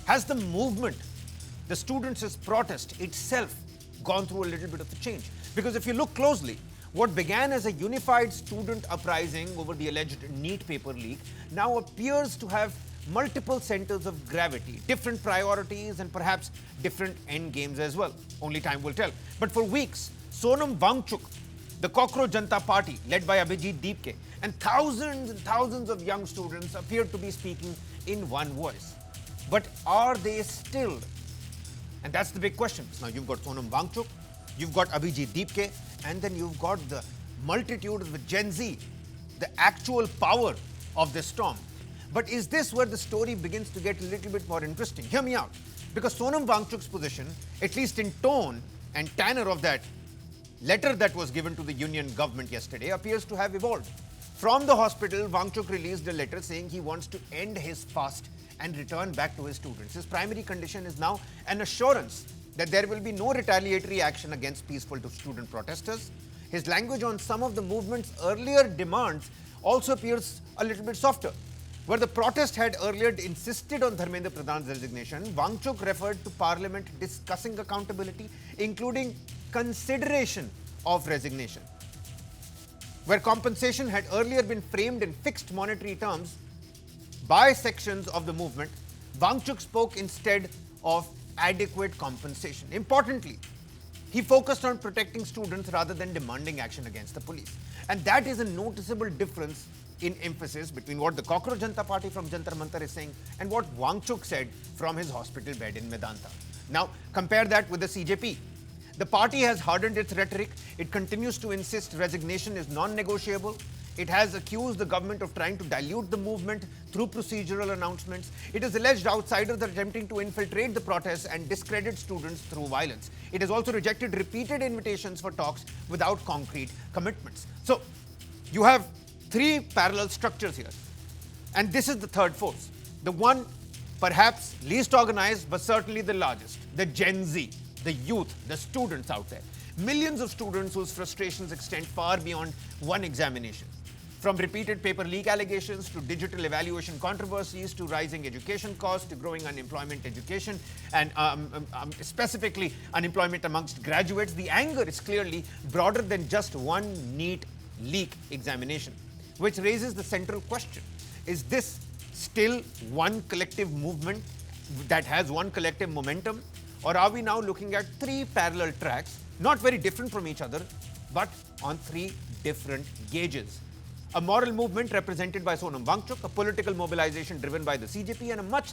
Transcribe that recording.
Has the movement, the students' protest itself, gone through a little bit of a change? Because if you look closely, what began as a unified student uprising over the alleged NEET paper leak now appears to have multiple centers of gravity, different priorities, and perhaps different end games as well. Only time will tell. But for weeks, Sonam Wangchuk, the Cockroach Janta Party, led by Abhijit Deepke, and thousands of young students appeared to be speaking in one voice. But are they still? And that's the big question. Now you've got Sonam Wangchuk, you've got Abhijit Deepke, and then you've got the multitude of the Gen Z, the actual power of this storm. But is this where the story begins to get a little bit more interesting? Hear me out. Because Sonam Wangchuk's position, at least in tone and tenor of that letter that was given to the union government yesterday, appears to have evolved. From the hospital, Wangchuk released a letter saying he wants to end his fast and return back to his students. His primary condition is now an assurance that there will be no retaliatory action against peaceful student protesters. His language on some of the movement's earlier demands also appears a little bit softer. Where the protest had earlier insisted on Dharmendra Pradhan's resignation, Wangchuk referred to Parliament discussing accountability, including consideration of resignation. Where compensation had earlier been framed in fixed monetary terms by sections of the movement, Wangchuk spoke instead of adequate compensation. Importantly, he focused on protecting students rather than demanding action against the police. And that is a noticeable difference in emphasis between what the Cockroach Janta Party from Jantar Mantar is saying and what Wangchuk said from his hospital bed in Medanta. Now, compare that with the CJP. The party has hardened its rhetoric. It continues to insist resignation is non-negotiable. It has accused the government of trying to dilute the movement through procedural announcements. It has alleged outsiders are attempting to infiltrate the protests and discredit students through violence. It has also rejected repeated invitations for talks without concrete commitments. So, you have three parallel structures here. And this is the third force. The one perhaps least organized, but certainly the largest. The Gen Z, the youth, the students out there. Millions of students whose frustrations extend far beyond one examination. From repeated paper leak allegations to digital evaluation controversies to rising education costs to growing unemployment education and specifically unemployment amongst graduates, the anger is clearly broader than just one NEET leak examination, which raises the central question. Is this still one collective movement that has one collective momentum? Or are we now looking at three parallel tracks, not very different from each other, but on three different gauges? A moral movement represented by Sonam Wangchuk, a political mobilization driven by the CJP, and a much